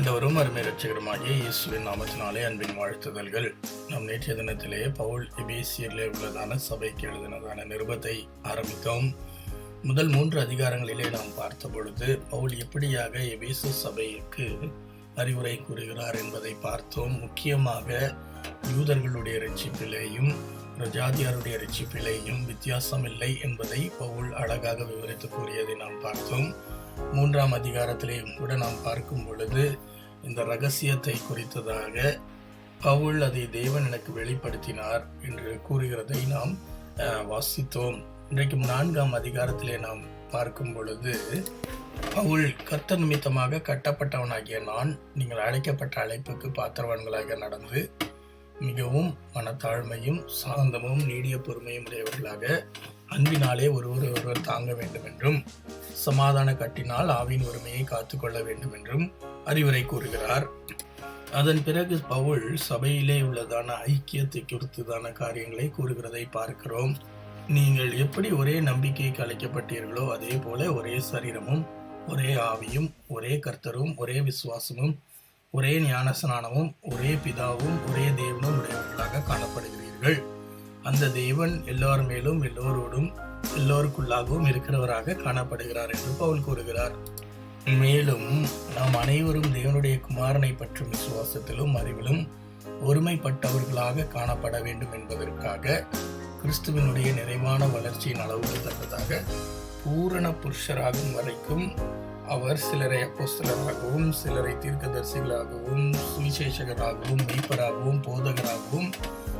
ஆண்டவரும் அருமை இரட்சகருமாகிய இயேசுவின் நாமத்தினாலே அன்பின் வாழ்த்துதல்கள். நம் நேற்றைய தினத்திலே பவுல் எபேசியரிலே உள்ளதான சபைக்கு எழுதினதான நிருபத்தை ஆரம்பித்தோம். முதல் 3 அதிகாரங்களிலே நாம் பார்த்த பொழுது பவுல் எப்படியாக எபேசு சபைக்கு அறிவுரை கூறுகிறார் என்பதை பார்த்தோம். முக்கியமாக யூதர்களுடைய இரட்சிப்பிலேயும் பிரஜாதியாருடைய இரட்சிப்பிலேயும் வித்தியாசம் இல்லை என்பதை பவுல் அழகாக விவரித்து கூறியதை நாம் பார்த்தோம். 3ஆம் அதிகாரத்திலேயும் கூட நாம் பார்க்கும் பொழுது இந்த ரகசியத்தை குறித்ததாக பவுல் அதை தேவன் எனக்கு வெளிப்படுத்தினார் என்று கூறுகிறதை நாம் வாசித்தோம். இன்றைக்கு 4ஆம் அதிகாரத்திலே நாம் பார்க்கும் பொழுது பவுல் கர்த்தர் நிமித்தமாக கட்டப்பட்டவனாகிய நான் நீங்கள் அழைக்கப்பட்ட அழைப்புக்கு பாத்திரவான்களாக நடந்து மிகவும் மனத்தாழ்மையும் சாந்தமும் நீடிய பொறுமையும் உடையவர்களாக அன்பினாலே ஒருவர் தாங்க வேண்டும் என்றும் சமாதான கட்டினால் ஆவின் ஒருமையை காத்துக்கொள்ள வேண்டும் என்றும் அறிவுரை கூறுகிறார். அதன் பிறகு பவுல் சபையிலே உள்ளதான ஐக்கியத்தை குறித்ததான காரியங்களை கூறுகிறதை பார்க்கிறோம். நீங்கள் எப்படி ஒரே நம்பிக்கைக்கு அழைக்கப்பட்டீர்களோ அதே போல ஒரே சரீரமும் ஒரே ஆவியும் ஒரே கர்த்தரும் ஒரே விசுவாசமும் ஒரே ஞானஸ்நானமும் ஒரே பிதாவும் ஒரே தேவனும் உடையவர்களாக காணப்படுகிறீர்கள். அந்த தேவன் எல்லார் மேலும் எல்லோரோடும் எல்லோருக்குள்ளாகவும் இருக்கிறவராக காணப்படுகிறார் என்று பவுல் கூறுகிறார். மேலும் நாம் அனைவரும் தேவனுடைய குமாரனை பற்றும் விசுவாசத்திலும் அறிவிலும் ஒருமைப்பட்டவர்களாக காணப்பட வேண்டும் என்பதற்காக கிறிஸ்துவனுடைய நிறைவான வளர்ச்சியின் அளவுக்கு தக்கதாக பூரண புருஷராகும் வரைக்கும் அவர் சிலரை அப்போஸ்தலராகவும் சிலரை தீர்க்கதரிசிகளாகவும் சுவிசேஷகராகவும் மெய்ப்பராகவும் போதகராகவும்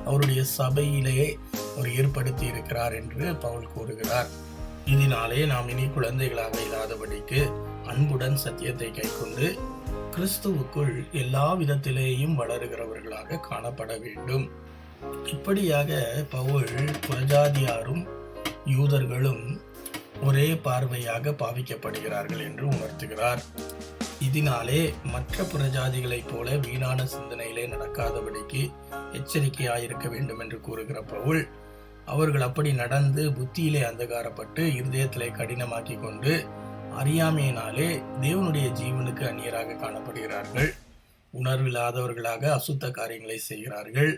அவருடைய சபையிலே அவர் ஏற்படுத்தி இருக்கிறார் என்று பவுல் கூறுகிறார். இதனாலே நாம் இனி குழந்தைகளாக இல்லாதபடிக்கு அன்புடன் சத்தியத்தை கைக்கொண்டு கிறிஸ்துவுக்குள் எல்லா விதத்திலேயும் வளருகிறவர்களாக காணப்பட வேண்டும். இப்படியாக பவுல் புரஜாதியாரும் யூதர்களும் ஒரே பார்வையாக பாவிக்கப்படுகிறார்கள் என்று உணர்த்துகிறார். இதனாலே மற்ற புறஜாதிகளைப் போல வீணான சிந்தனையிலே நடக்காதபடிக்கு எச்சரிக்கையாயிருக்க வேண்டும் என்று கூறுகிற பவுல் அவர்கள் அப்படி நடந்து புத்தியிலே அந்தகாரப்பட்டு இருதயத்திலே கடினமாக்கி கொண்டு அறியாமையினாலே தேவனுடைய ஜீவனுக்கு அந்நியராக காணப்படுகிறார்கள். உணர்வில்லாதவர்களாக அசுத்த காரியங்களை செய்கிறார்கள்.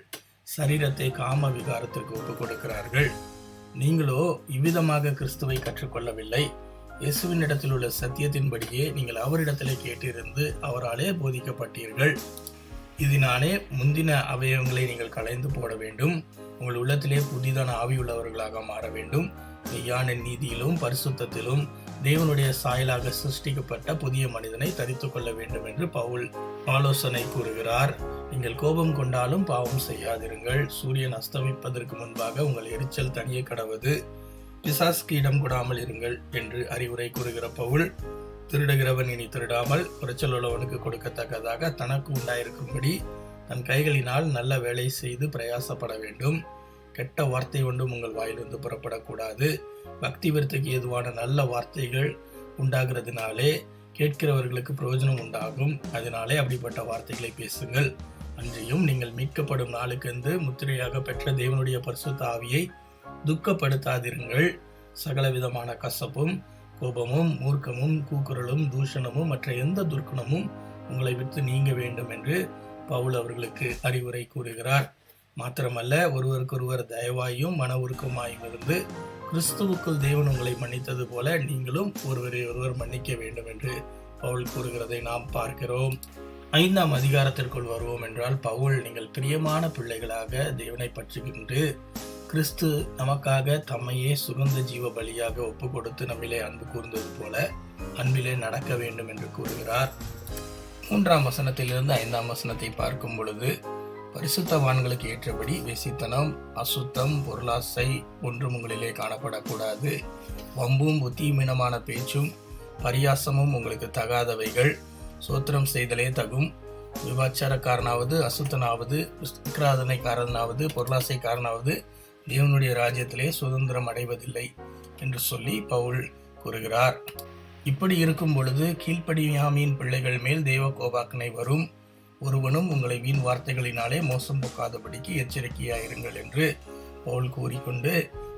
சரீரத்தை காம விகாரத்திற்கு ஒப்புக் கொடுக்கிறார்கள். நீங்களோ இவ்விதமாக கிறிஸ்துவை கற்றுக்கொள்ளவில்லை. இயேசுவின் இடத்தில் உள்ள சத்தியத்தின்படியே நீங்கள் அவரிடத்திலே கேட்டிருந்து அவராலே போதிக்கப்பட்டீர்கள். இதனாலே முந்தின அவயவங்களை நீங்கள் களைந்து போட வேண்டும். உங்கள் உள்ளத்திலே புதிதான ஆவியுள்ளவர்களாக மாற வேண்டும். மெய்யான நீதியிலும் பரிசுத்தத்திலும் தேவனுடைய சாயலாக சிருஷ்டிக்கப்பட்ட புதிய மனிதனை தரித்து கொள்ள வேண்டும் என்று பவுல் ஆலோசனை கூறுகிறார். நீங்கள் கோபம் கொண்டாலும் பாவம் செய்யாதிருங்கள். சூரியன் அஸ்தமிப்பதற்கு முன்பாக உங்கள் எரிச்சல் தனியே கடவது. பிசாசுக்கு இடம் கொடாமல் இருங்கள் என்று அறிவுரை கூறுகிற பவுல் திருடுகிறவன் இனி திருடாமல் குறைச்சல் உள்ளவனுக்கு கொடுக்கத்தக்கதாக தனக்கு உண்டாயிருக்கும்படி தன் கைகளினால் நல்ல வேலை செய்து பிரயாசப்பட வேண்டும். கெட்ட வார்த்தை ஒன்றும் உங்கள் வாயிலிருந்து புறப்படக்கூடாது. பக்தி விருத்திக்கு ஏதுவான நல்ல வார்த்தைகள் உண்டாகிறதுனாலே கேட்கிறவர்களுக்கு பிரயோஜனம் உண்டாகும். அதனாலே அப்படிப்பட்ட வார்த்தைகளை பேசுங்கள். அன்றியும் நீங்கள் மீட்கப்படும் நாளுக்கென்று முத்திரையாக பெற்ற தேவனுடைய பரிசுத்த ஆவியை துக்கப்படுத்தாதிருங்கள். சகல விதமான கசப்பும் கோபமும் மூர்க்கமும் கூக்குரலும் தூஷணமும் மற்ற எந்த துர்க்குணமும் உங்களை விட்டு நீங்க வேண்டும் என்று பவுல் அவர்களுக்கு அறிவுரை கூறுகிறார். மாத்திரமல்ல, ஒருவருக்கொருவர் தயவாயும் மன உருக்கமாயும் இருந்து கிறிஸ்துவுக்குள் தேவன் உங்களை மன்னித்தது போல நீங்களும் ஒருவரை ஒருவர் மன்னிக்க வேண்டும் என்று பவுல் கூறுகிறதை நாம் பார்க்கிறோம். 5ஆம் அதிகாரத்திற்குள் வருவோம் என்றால் பவுல் நீங்கள் பிரியமான பிள்ளைகளாக தேவனை பற்றுகின்று கிறிஸ்து நமக்காக தம்மையே சுகந்த ஜீவ பலியாக ஒப்பு கொடுத்து நம்மிலே அன்பு கூர்ந்தது போல அன்பிலே நடக்க வேண்டும் என்று கூறுகிறார். 3ஆம் வசனத்திலிருந்து 5ஆம் வசனத்தை பார்க்கும் பொழுது பரிசுத்தவான்களுக்கு ஏற்றபடி வேசித்தனம் அசுத்தம் பொருளாசை ஒன்றும் உங்களிலே காணப்படக்கூடாது. வம்பும் புத்திமீனமான பேச்சும் பரியாசமும் உங்களுக்கு தகாதவைகள். சோத்திரம் செய்தலே தகும். விபச்சாரக்காரனாவது அசுத்தனாவது விக்கிராதனைக்காரனாவது பொருளாசைக்காரனாவது தேவனுடைய ராஜ்யத்திலே சுதந்திரம் அடைவதில்லை என்று சொல்லி பவுல் கூறுகிறார். இப்படி இருக்கும் பொழுது கீழ்ப்படியாமையின் பிள்ளைகள் மேல் தேவ கோபாக்கனை வரும். ஒருவனும் உங்களை வீண் வார்த்தைகளினாலே மோசம் போக்காதபடிக்கு எச்சரிக்கையாயிருங்கள் என்று பவுல் கூறிக்கொண்டு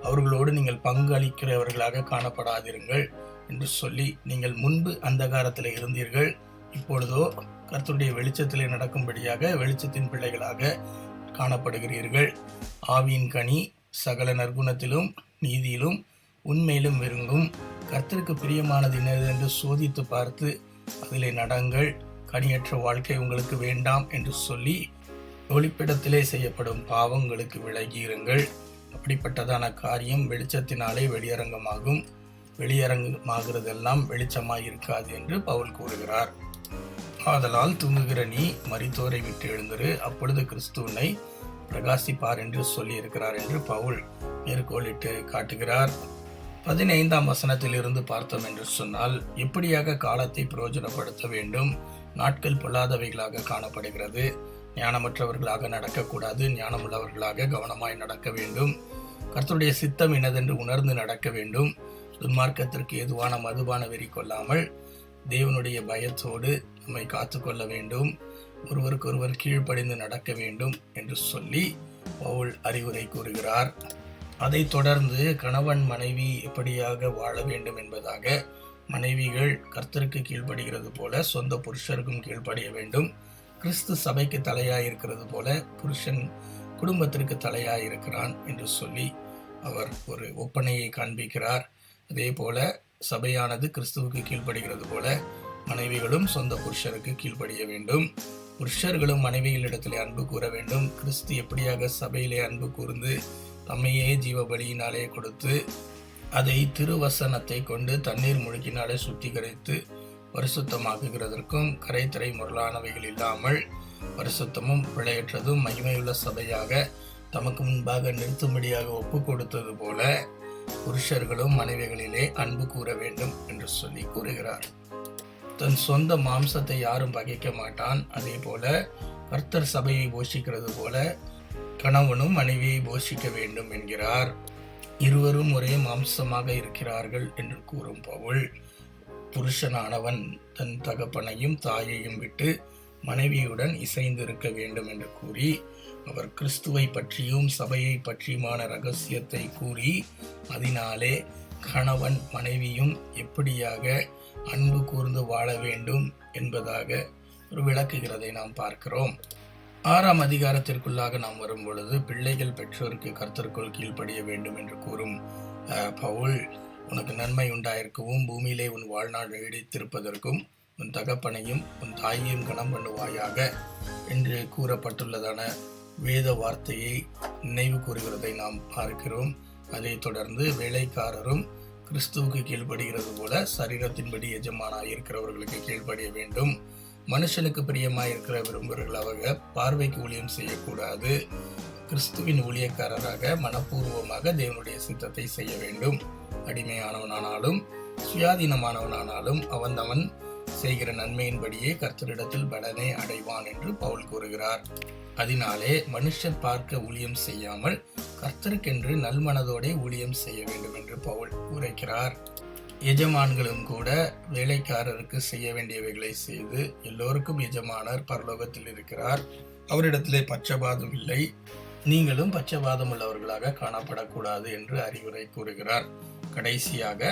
அவர்களோடு நீங்கள் பங்கு அளிக்கிறவர்களாக காணப்படாதிருங்கள் என்று சொல்லி, நீங்கள் முன்பு அந்தகாரத்தில் இருந்தீர்கள், இப்பொழுதோ கர்த்தருடைய வெளிச்சத்திலே நடக்கும்படியாக வெளிச்சத்தின் பிள்ளைகளாக காணப்படுகிறீர்கள். ஆவியின் கனி சகல நற்குணத்திலும் நீதியிலும் உண்மையிலும் விருங்கும். கர்த்தருக்கு பிரியமானது என்னது என்று சோதித்து பார்த்து அதிலே நடங்கள். கனியற்ற வாழ்க்கை உங்களுக்கு வேண்டாம் என்று சொல்லி ஒளிப்பிடத்திலே செய்யப்படும் பாவங்களுக்கு விலகியிருங்கள். அப்படிப்பட்டதான காரியம் வெளிச்சத்தினாலே வெளியரங்கமாகும். வெளியரங்கமாகிறதெல்லாம் வெளிச்சமாய் இருக்காது என்று பவுல் கூறுகிறார். ஆதலால் தூங்குகிற நீ மரித்தோரை விட்டு எழுந்திரு, அப்பொழுது கிறிஸ்துவனை பிரகாசிப்பார் என்று சொல்லி இருக்கிறார் என்று பவுல் மேற்கோளிட்டு காட்டுகிறார். 15ஆம் வசனத்தில் இருந்து பார்த்தோம் என்று சொன்னால், எப்படியாக காலத்தை பிரயோஜனப்படுத்த வேண்டும். நாட்கள் பொல்லாதவைகளாக காணப்படுகிறது. ஞானமற்றவர்களாக நடக்கக்கூடாது, ஞானமுள்ளவர்களாக கவனமாய் நடக்க வேண்டும். கர்த்தருடைய சித்தம் என்னதென்று உணர்ந்து நடக்க வேண்டும். துன்மார்க்கத்திற்கு ஏதுவான மதுபான வெறி கொள்ளாமல் தேவனுடைய பயத்தோடு நம்மை காத்து கொள்ள வேண்டும். ஒருவருக்கொருவர் கீழ்ப்படிந்து நடக்க வேண்டும் என்று சொல்லி பவுல் அறிவுரை கூறுகிறார். அதை தொடர்ந்து கணவன் மனைவி எப்படியாக வாழ வேண்டும் என்பதாக, மனைவிகள் கர்த்தருக்கு கீழ்ப்படுகிறது போல சொந்த புருஷருக்கும் கீழ்ப்படிய வேண்டும். கிறிஸ்து சபைக்கு தலையாயிருக்கிறது போல புருஷன் குடும்பத்திற்கு தலையாயிருக்கிறான் என்று சொல்லி அவர் ஒரு ஒப்பனையை காண்பிக்கிறார். அதே போல சபையானது கிறிஸ்துவுக்கு கீழ்ப்படுகிறது போல மனைவிகளும் சொந்த புருஷருக்கு கீழ்ப்படிய வேண்டும். புருஷர்களும் மனைவிகளிடத்திலே அன்பு கூற வேண்டும். கிறிஸ்து எப்படியாக சபையிலே அன்பு கூர்ந்து தம்மையே ஜீவ பலியினாலே கொடுத்து அதை திருவசனத்தை கொண்டு தண்ணீர் முழுக்கினாலே சுத்திகரித்து பரிசுத்தமாக்குகிறதற்கும் கரைத்திரை முரளானவைகள் இல்லாமல் பரிசுத்தமும் பிழையற்றதும் மகிமையுள்ள சபையாக தமக்கு முன்பாக நிறுத்தும்படியாக ஒப்பு கொடுத்தது போல புருஷர்களும் மனைவிகளிலே அன்பு கூற வேண்டும் என்று சொல்லி கூறுகிறார். தன் சொந்த மாம்சத்தை யாரும் பகைக்க மாட்டான். அதே போல கர்த்தர் சபையை போஷிக்கிறது போல கணவனும் மனைவியை போஷிக்க வேண்டும் என்கிறார். இருவரும் ஒரே மாம்சமாக இருக்கிறார்கள் என்று கூறும் பவுல், புருஷனானவன் தன் தகப்பனையும் தாயையும் விட்டு மனைவியுடன் இசைந்து இருக்க வேண்டும் என்று கூறி அவர் கிறிஸ்துவை பற்றியும் சபையை பற்றியுமான ரகசியத்தை கூறி அதனாலே கணவன் மனைவியும் எப்படியாக அன்பு கூர்ந்து வாழ வேண்டும் என்பதாக ஒரு விளக்குகிறதை நாம் பார்க்கிறோம். 6ஆம் அதிகாரத்திற்குள்ளாக நாம் வரும் பொழுது பிள்ளைகள் பெற்றோருக்கு கர்த்தருக்குள் கீழ்ப்படிய வேண்டும் என்று கூறும் பவுல், உனக்கு நன்மை உண்டாயிருக்கவும் பூமியிலே உன் வாழ்நாள் நீடித்திருப்பதற்கும் உன் தகப்பனையும் உன் தாயையும் கனம் பண்ணுவாயாக என்று கூறப்பட்டுள்ளதான வேத வார்த்தையை நினைவு கூறுகிறதை நாம் பார்க்கிறோம். அதை தொடர்ந்து வேலைக்காரரும் கிறிஸ்துவுக்கு கீழ்ப்படுகிறது போல சரீரத்தின்படி எஜமானாய் இருக்கிறவர்களுக்கு கீழ்ப்படிய வேண்டும். மனுஷனுக்கு பிரியமாயிருக்கிற விரும்புகிறவர்களாக பார்வைக்கு ஊழியம் செய்யக்கூடாது. கிறிஸ்துவின் ஊழியக்காரராக மனப்பூர்வமாக தேவனுடைய சித்தத்தை செய்ய வேண்டும். அடிமையானவனானாலும் சுயாதீனமானவனானாலும் அவன் செய்கிற நன்மையின்படியே கர்த்தரிடத்தில் பலனை அடைவான் என்று பவுல் கூறுகிறார். அதனாலே மனுஷர் பார்க்க ஊழியம் செய்யாமல் கர்த்தருக்கென்று நல்மனதோടെ ஊழியம் செய்ய வேண்டும் என்று பவுல் உரைக்கிறார். எஜமான்களும் கூட வேலைக்காரருக்கு செய்ய வேண்டியவைகளை செய்து, எல்லோருக்கும் எஜமானர் பரலோகத்தில் இருக்கிறார், அவரிடத்திலே பட்சபாதம் இல்லை, நீங்களும் பட்சபாதம் உள்ளவர்களாக காணப்படக்கூடாது என்று அறிவுரை கூறுகிறார். கடைசியாக,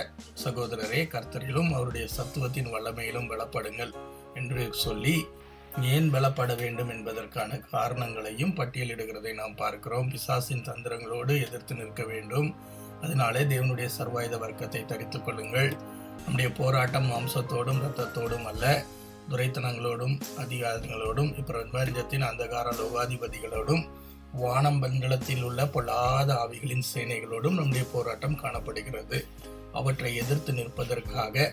சகோதரரே, கர்த்தரிலும் அவருடைய சத்துவத்தின் வல்லமையிலும் பலப்படுங்கள் என்று சொல்லி ஏன் பலப்பட வேண்டும் என்பதற்கான காரணங்களையும் பட்டியலிடுகிறதை நாம் பார்க்கிறோம். பிசாசின் தந்திரங்களோடு எதிர்த்து நிற்க வேண்டும். அதனாலே தேவனுடைய சர்வாயுத வர்க்கத்தை தரித்துக் கொள்ளுங்கள். நம்முடைய போராட்டம் மாம்சத்தோடும் இரத்தத்தோடும் அல்ல, துரைத்தனங்களோடும் அதிகாரங்களோடும் இப்பிரபஞ்சத்தின் அந்தகார லோகாதிபதிகளோடும் வானம் மண்டலத்தில் உள்ள பொல்லாத ஆவிகளின் சேனைகளோடும் நம்முடைய போராட்டம் காணப்படுகிறது. அவற்றை எதிர்த்து நிற்பதற்காக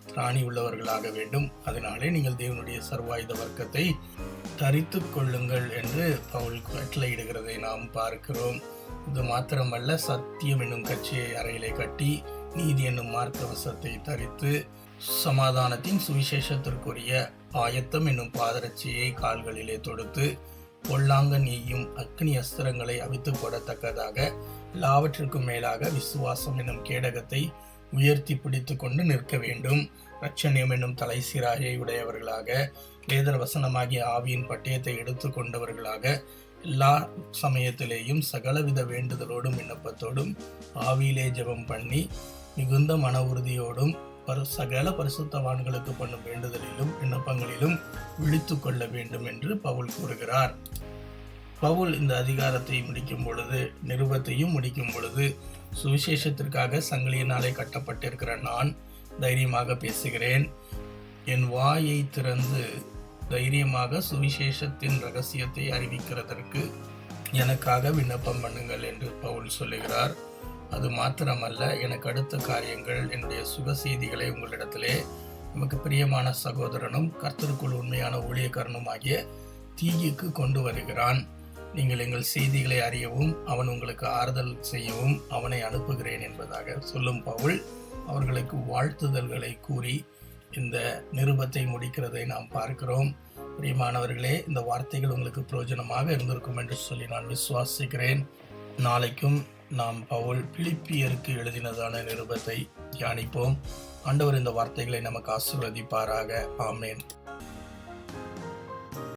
திராணி உள்ளவர்களாக வேண்டும். அதனாலே நீங்கள் தேவனுடைய சர்வாயுத வர்க்கத்தை தரித்து கொள்ளுங்கள் என்று பவுல் கட்டளையிடுகிறதை நாம் பார்க்கிறோம். இது மாத்திரமல்ல, சத்தியம் என்னும் கட்சியை அறையிலே கட்டி நீதி என்னும் மார்க்கவசத்தை தரித்து சமாதானத்தின் சுவிசேஷத்திற்குரிய ஆயத்தம் என்னும் பாதரட்சியை கால்களிலே தொடுத்து பொல்லாங்கன் எய்யும் அக்னி அஸ்திரங்களை அவித்து போடத்தக்கதாக எல்லாவற்றிற்கும் மேலாக விசுவாசம் என்னும் கேடகத்தை உயர்த்தி பிடித்து கொண்டு நிற்க வேண்டும். இரட்சணியம் என்னும் தலை சீராயை உடையவர்களாக, வேத வசனமாகிய ஆவியின் பட்டயத்தை எடுத்து கொண்டவர்களாக, எல்லா சமயத்திலேயும் சகலவித வேண்டுதலோடும் விண்ணப்பத்தோடும் ஆவியிலே ஜெபம் பண்ணி மிகுந்த மன உறுதியோடும் சகல பரிசுத்தவான்களுக்கு பண்ணும் வேண்டுதலிலும் விண்ணப்பங்களிலும் விழித்துக் கொள்ள வேண்டும் என்று பவுல் கூறுகிறார். பவுல் இந்த அதிகாரத்தை முடிக்கும் பொழுது, நிருபத்தையும் முடிக்கும் பொழுது, சுவிசேஷத்திற்காக சங்கிலியினாலே கட்டப்பட்டிருக்கிற நான் தைரியமாக பேசுகிறேன். என் வாயை திறந்து தைரியமாக சுவிசேஷத்தின் ரகசியத்தை அறிவிக்கிறதற்கு எனக்காக விண்ணப்பம் பண்ணுங்கள் என்று பவுல் சொல்லுகிறார். அது மாத்திரமல்ல, எனக்கு அடுத்த காரியங்கள், என்னுடைய சுக செய்திகளை உங்களிடத்திலே நமக்கு பிரியமான சகோதரனும் கர்த்தருக்குள் உண்மையான ஊழியக்காரனும் ஆகிய தீயுக்கு கொண்டு வருகிறான். நீங்கள் எங்கள் செய்திகளை அறியவும் அவன் உங்களுக்கு ஆறுதல் செய்யவும் அவனை அனுப்புகிறேன் என்பதாக சொல்லும் பவுல் அவர்களுக்கு வாழ்த்துதல்களை கூறி இந்த நிருபத்தை முடிக்கிறதை நாம் பார்க்கிறோம். பிரியமானவர்களே, இந்த வார்த்தைகள் உங்களுக்கு பிரயோஜனமாக இருந்திருக்கும் என்று சொல்லி நான் விசுவாசிக்கிறேன். நாளைக்கும் நாம் பவுல் பிலிப்பியருக்கு எழுதினதான நிருபத்தை தியானிப்போம். ஆண்டவர் இந்த வார்த்தைகளை நமக்கு ஆசீர்வதிப்பாராக. ஆமென்.